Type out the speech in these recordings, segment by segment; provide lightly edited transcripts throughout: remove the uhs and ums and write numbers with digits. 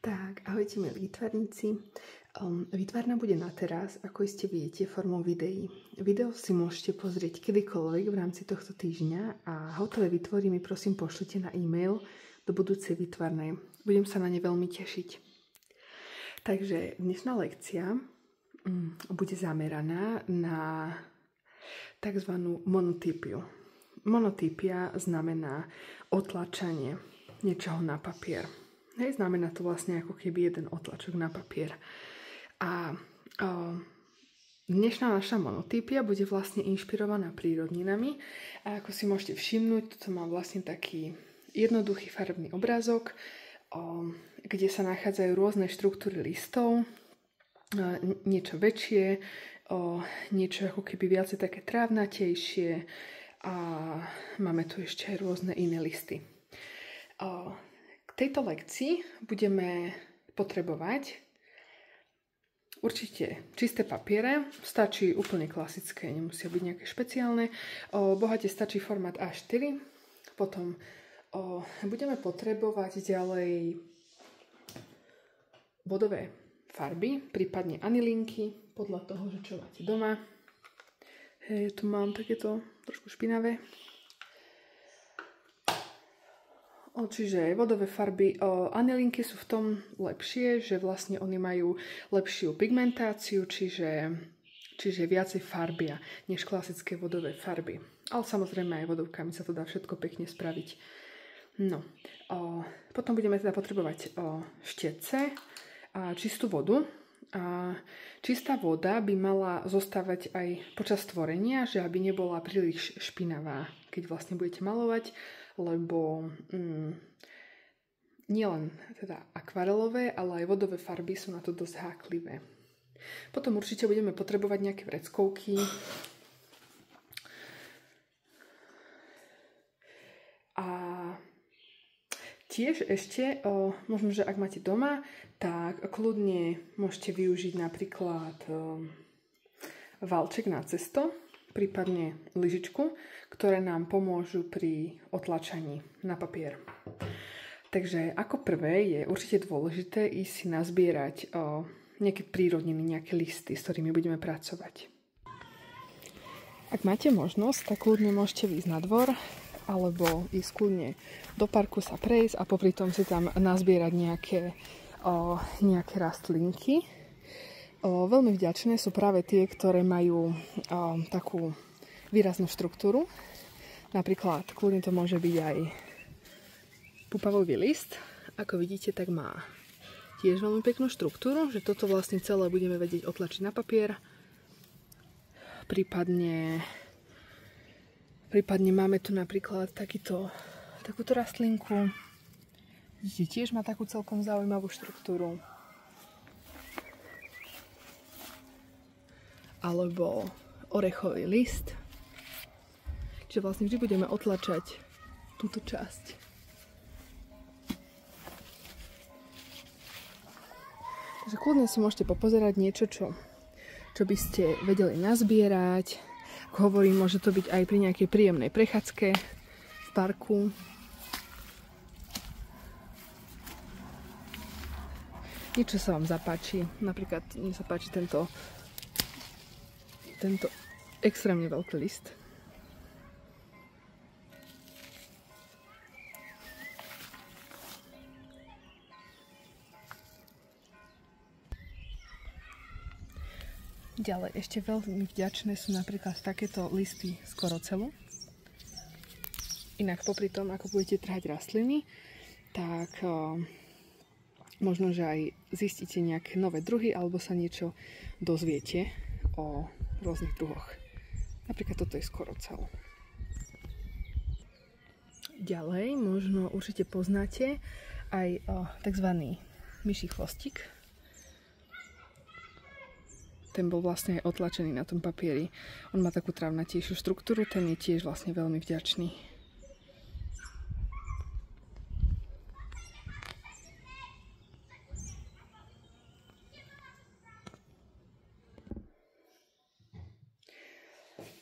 Tak, ahojte milí výtvarníci. Výtvarná bude na teraz, ako iste viete, formou videí. Video si môžete pozrieť kedykoľvek v rámci tohto týždňa a hotové vytvory mi prosím pošlite na e-mail do budúcej výtvarnej. Budem sa na ne veľmi tešiť. Takže dnešná lekcia bude zameraná na tzv. Monotypiu. Monotypia znamená otlačanie niečoho na papier. Hej, znamená to vlastne ako keby jeden otlačok na papier. A dnešná naša monotypia bude vlastne inšpirovaná prírodninami. A ako si môžete všimnúť, toto má vlastne taký jednoduchý farbný obrázok, kde sa nachádzajú rôzne štruktúry listov, niečo väčšie, niečo ako keby viacej také trávnatejšie a máme tu ešte aj rôzne iné listy. K tejto lekcii budeme potrebovať určite čisté papiere, stačí úplne klasické, nemusia byť nejaké špeciálne. Bohate stačí formát A4, potom budeme potrebovať ďalej vodové farby, prípadne anilinky, podľa toho, že čo máte doma. Hej, tu mám takéto trošku špinavé. Čiže vodové farby, anilinky sú v tom lepšie, že vlastne oni majú lepšiu pigmentáciu, čiže viacej farbia než klasické vodové farby. Ale samozrejme aj vodovkami sa to dá všetko pekne spraviť. No, potom budeme teda potrebovať štetce a čistú vodu. Čistá voda by mala zostávať aj počas tvorenia, že aby nebola príliš špinavá, keď vlastne budete malovať, lebo nielen teda akvarelové, ale aj vodové farby sú na to dosť háklivé. Potom určite budeme potrebovať nejaké vreckovky. A tiež ešte, možno, že ak máte doma, tak kľudne môžete využiť napríklad valček na cesto, prípadne lyžičku, ktoré nám pomôžu pri otlačaní na papier. Takže ako prvé je určite dôležité ísť si nazbierať nejaké prírodniny, nejaké listy, s ktorými budeme pracovať. Ak máte možnosť, tak kľudne môžete ísť na dvor, alebo ísť kľudne do parku sa prejsť a popri tom si tam nazbierať nejaké rastlinky. Veľmi vďačné sú práve tie, ktoré majú takú výraznú štruktúru. Napríklad, kľudne to môže byť aj pupavový list. Ako vidíte, tak má tiež veľmi peknú štruktúru, že toto vlastne celé budeme vedieť otlačiť na papier. Prípadne máme tu napríklad takúto rastlinku. Vidíte, tiež má takú celkom zaujímavú štruktúru. Alebo orechový list. Čiže vlastne vždy budeme otlačať túto časť. Takže kľudne si môžete popozerať niečo, čo by ste vedeli nazbierať. Ako hovorím, môže to byť aj pri nejakej príjemnej prechádzke v parku. Niečo sa vám zapáči. Napríklad mne sa páči tento extrémne veľký list. Ďalej, ešte veľmi vďačné sú napríklad takéto listy z korocelu. Inak popri tom, ako budete trhať rastliny, tak možno, že aj zistíte nejaké nové druhy alebo sa niečo dozviete o rôznych druhoch. Napríklad toto je z korocelu. Ďalej, možno určite poznáte aj tzv. Myší chvostík. Ten bol vlastne aj otlačený na tom papieri. On má takú trávnatejšiu štruktúru, ten je tiež vlastne veľmi vďačný.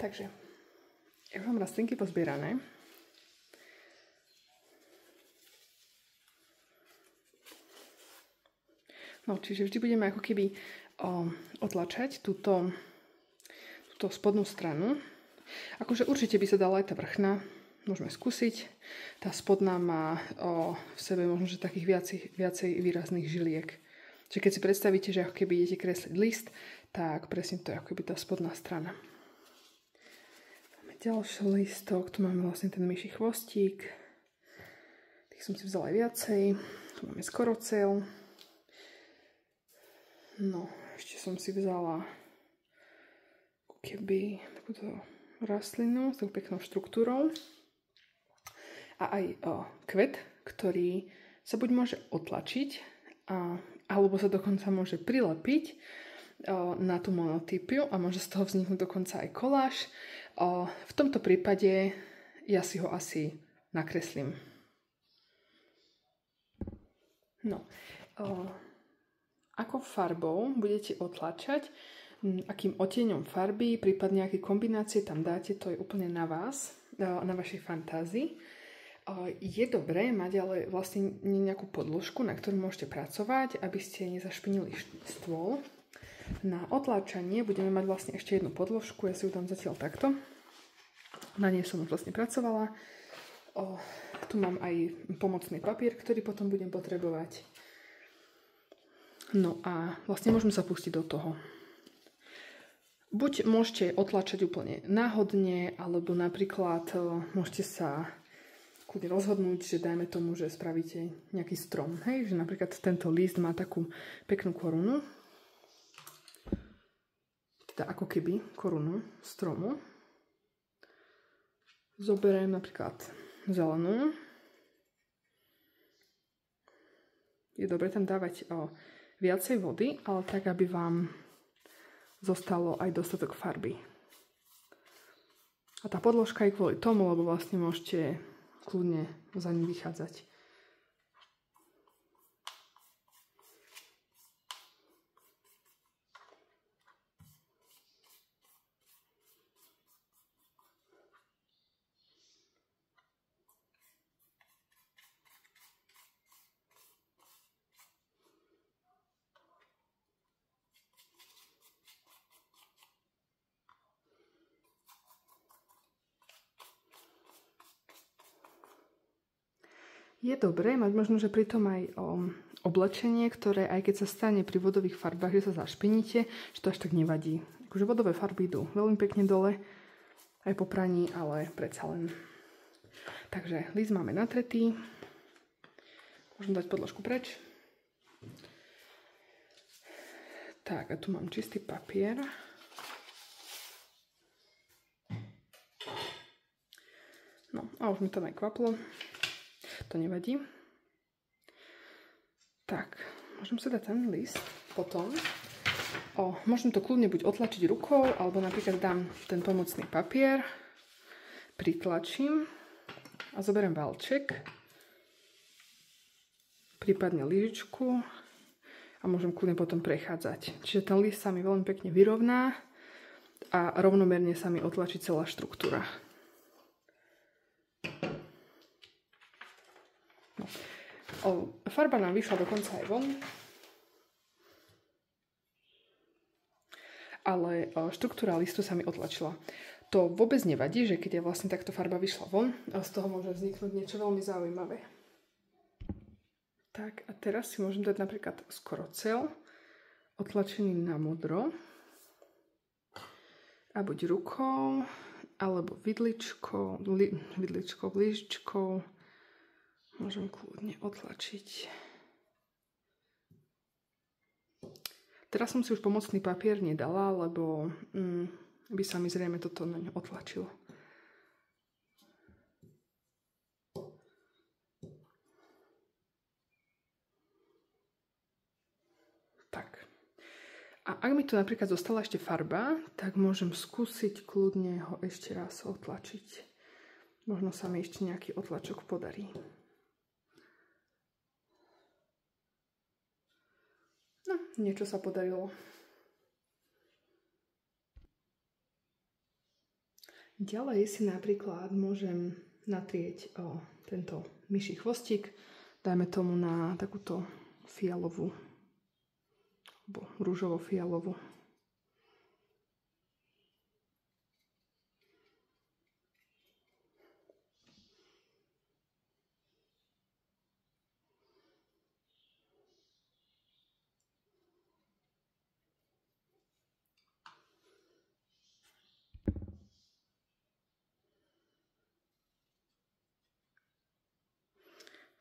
Takže, ja mám rastlinky pozbierané. No, čiže vždy budeme ako keby otlačať túto spodnú stranu. Akože určite by sa dala aj tá vrchná. Môžeme skúsiť. Tá spodná má v sebe možno, že takých viacej výrazných žiliek. Čiže keď si predstavíte, že ako keby idete kresliť list, tak presne to je ako keby tá spodná strana. Máme ďalší listok. Tu máme vlastne ten myší chvostík. Tých som si vzala aj viacej. Tu máme skorocel. No, ešte som si vzala keby takúto rastlinu s takou peknou štruktúrou a aj kvet, ktorý sa buď môže otlačiť alebo sa dokonca môže prilepiť na tú monotypiu a môže z toho vzniknúť dokonca aj koláž. V tomto prípade ja si ho asi nakreslím. No, ako farbou budete otlačať, akým odtieňom farby, prípadne aké kombinácie tam dáte, to je úplne na vás, na vašej fantázii. Je dobré mať ale vlastne nejakú podložku, na ktorú môžete pracovať, aby ste nezašpinili stôl. Na otláčanie budeme mať vlastne ešte jednu podložku, ja si ju dám zatiaľ takto. Na nej som už vlastne pracovala. Tu mám aj pomocný papier, ktorý potom budem potrebovať. No a vlastne môžeme sa pustiť do toho. Buď môžete otlačať úplne náhodne, alebo napríklad môžete sa kľudne rozhodnúť, že dajme tomu, že spravíte nejaký strom. Hej? Že napríklad tento list má takú peknú korunu. Teda ako keby korunu stromu. Zoberiem napríklad zelenú. Je dobre tam dávať viacej vody, ale tak, aby vám zostalo aj dostatok farby. A tá podložka je kvôli tomu, lebo vlastne môžete kľudne za ním vychádzať. Je dobré mať možno, že pritom aj oblečenie, ktoré aj keď sa stane pri vodových farbách, že sa zašpiníte, že to až tak nevadí. Akože vodové farby idú veľmi pekne dole, aj po praní, ale predsa len. Takže list máme natretý. Môžem dať podložku preč. Tak, a tu mám čistý papier. No, a už mi to aj kvaplo. To nevadí. Tak, môžem si dať ten list potom. Môžem to kľudne buď otlačiť rukou, alebo napríklad dám ten pomocný papier, pritlačím a zoberiem valček, prípadne lyžičku a môžem kľudne potom prechádzať. Čiže ten list sa mi veľmi pekne vyrovná a rovnomerne sa mi otlačí celá štruktúra. Farba nám vyšla dokonca aj von, ale štruktúra listu sa mi otlačila. To vôbec nevadí, že keď je vlastne takto farba vyšla von, a z toho môže vzniknúť niečo veľmi zaujímavé. Tak a teraz si môžem dať napríklad skorocel otlačený na modro a buď rukou alebo vidličkou, lyžičkou môžem kľudne otlačiť. Teraz som si už pomocný papier nedala, lebo by sa mi zrejme toto na ňu otlačilo. Tak. A ak mi tu napríklad zostala ešte farba, tak môžem skúsiť kľudne ho ešte raz otlačiť. Možno sa mi ešte nejaký otlačok podarí. No, niečo sa podarilo. Ďalej si napríklad môžem natrieť tento myší chvostík, dajme tomu na takúto fialovú alebo rúžovo-fialovú.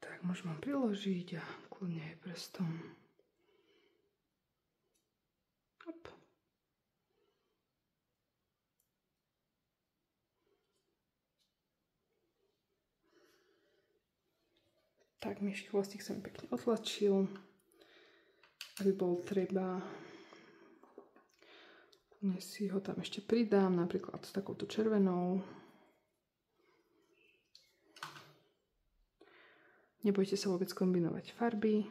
Tak môžem ho priložiť a kľudne aj prstom. Hop. Tak myší chvostík som pekne otlačil, aby bol treba. Kľudne si ho tam ešte pridám, napríklad s takouto červenou. Nebojte sa vôbec kombinovať farby.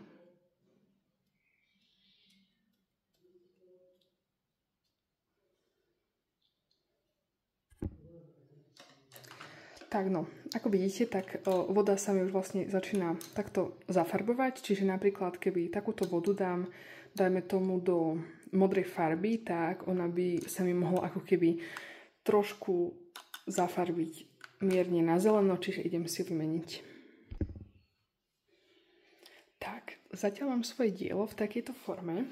Tak no, ako vidíte, tak voda sa mi už vlastne začína takto zafarbovať, čiže napríklad keby takúto vodu dám, dajme tomu do modrej farby, tak ona by sa mi mohla ako keby trošku zafarbiť mierne na zeleno, čiže idem si vymeniť. Tak, zatiaľ mám svoje dielo v takejto forme.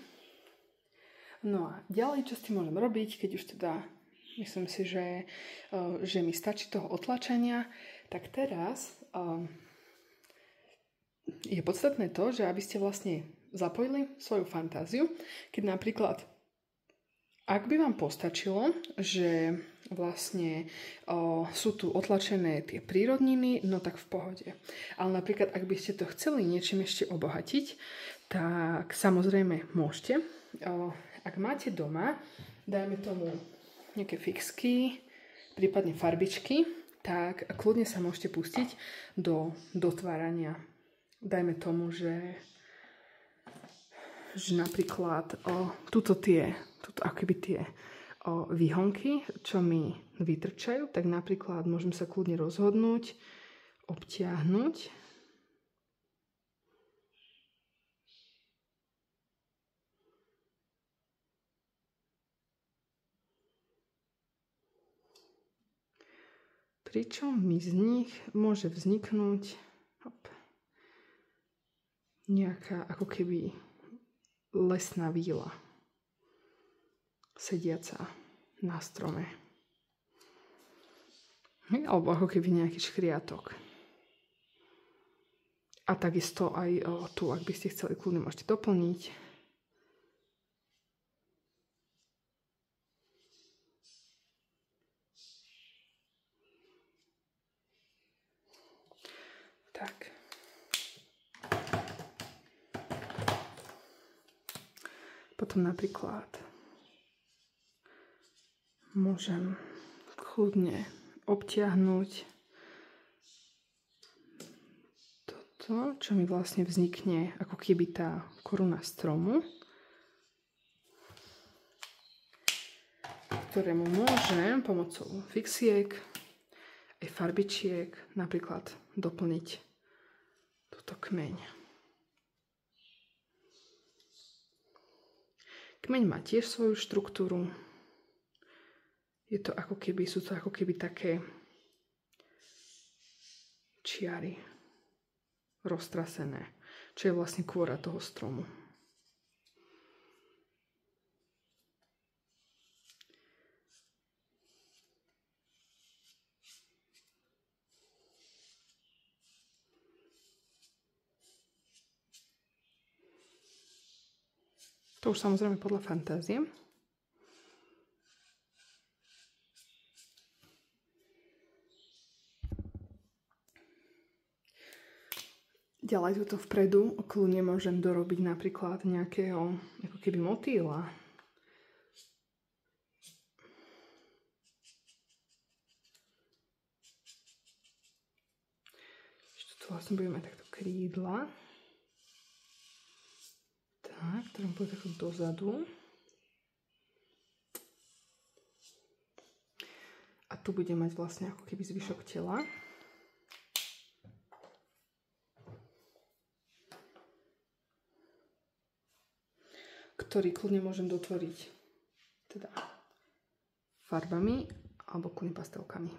No a ďalej, čo s tým môžem robiť, keď už teda myslím si, že mi stačí toho otlačenia, tak teraz je podstatné to, že aby ste vlastne zapojili svoju fantáziu, keď napríklad, ak by vám postačilo, že vlastne sú tu otlačené tie prírodniny, no tak v pohode. Ale napríklad, ak by ste to chceli niečím ešte obohatiť, tak samozrejme môžete. Ak máte doma, dajme tomu nejaké fixky, prípadne farbičky, tak kľudne sa môžete pustiť do dotvárania. Dajme tomu, že napríklad tuto akoby tie výhonky, čo mi vytrčajú, tak napríklad môžem sa kľudne rozhodnúť, obtiahnuť. Pričom mi z nich môže vzniknúť nejaká ako keby lesná víla sediaca na strome. Alebo ako keby nejaký škriatok. A takisto aj tu, ak by ste chceli, kľudne môžete doplniť. Tak. Potom napríklad môžem kľudne obtiahnuť toto, čo mi vlastne vznikne ako keby tá koruna stromu, ktorému môžem pomocou fixiek aj farbičiek napríklad doplniť túto kmeň. Kmeň má tiež svoju štruktúru. Sú to ako keby také čiary roztrasené, čo je vlastne kôra toho stromu. To už samozrejme podľa fantázie. Ďalej tuto vpredu kľudne môžem dorobiť napríklad nejakého ako keby motýla. Ešte tu vlastne budeme mať takto krídla. Tak, ktorým pôjde takto dozadu. A tu bude mať vlastne ako keby zvyšok tela. ktorý kľudne môžem dotvoriť teda farbami alebo kľudne pastelkami.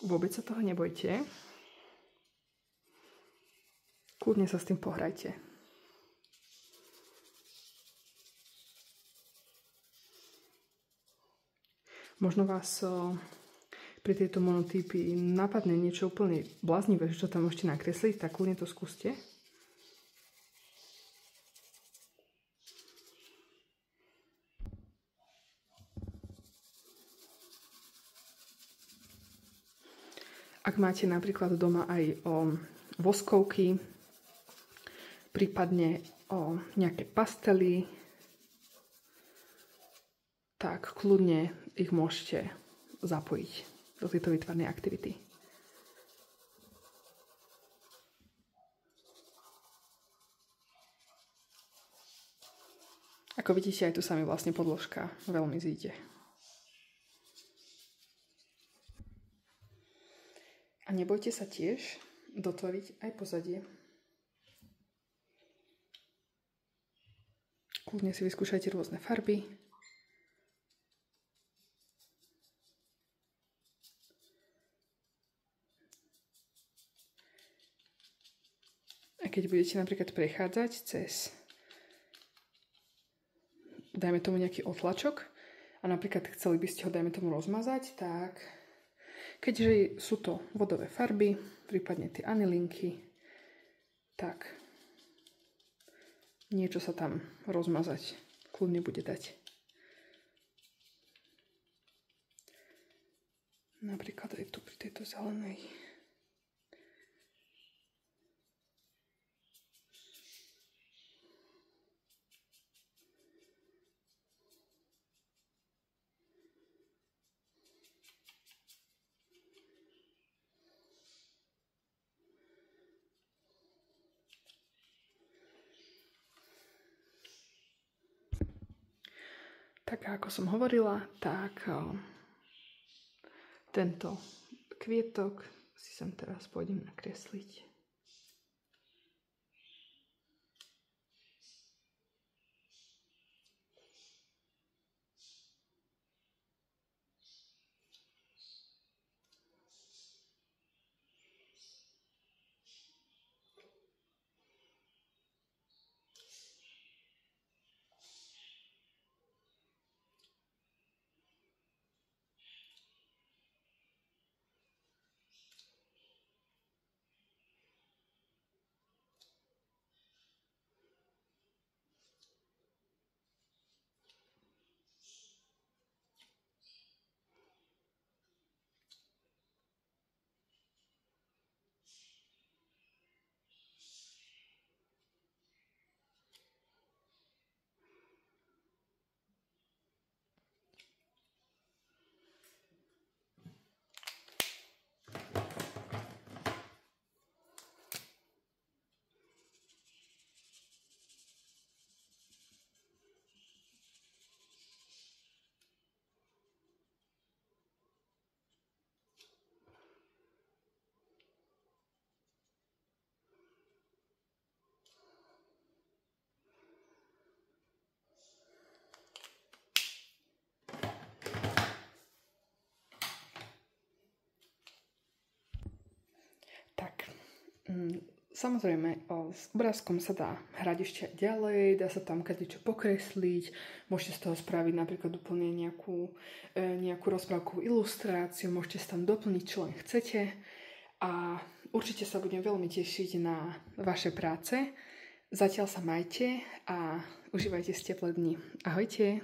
Vôbec sa toho nebojte. Kľudne sa s tým pohrajte. Možno vás pri tejto monotypii napadne niečo úplne bláznivé, čo tam môžete nakresliť, tak kľudne to skúste. Ak máte napríklad doma aj voskovky, prípadne nejaké pastely, tak kľudne ich môžete zapojiť do tejto výtvarnej aktivity. Ako vidíte, aj tu sa mi vlastne podložka veľmi zíde. A nebojte sa tiež dotvoriť aj pozadie. Kľudne si vyskúšajte rôzne farby. A keď budete napríklad prechádzať cez, dajme tomu nejaký otlačok, a napríklad chceli by ste ho, dajme tomu, rozmazať, tak keďže sú to vodové farby, prípadne tie anilinky, tak niečo sa tam rozmazať kľudne bude dať. Napríklad aj tu pri tejto zelenej. Tak ako som hovorila, tak tento kvietok si sem teraz pôjdem nakresliť. Tak, samozrejme, s obrázkom sa dá hrať ešte ďalej, dá sa tam kadečo pokresliť, môžete z toho spraviť napríklad úplne nejakú rozprávkovú ilustráciu, môžete sa tam doplniť, čo len chcete a určite sa budem veľmi tešiť na vaše práce Zatiaľ sa majte a užívajte si teplé dni. Ahojte!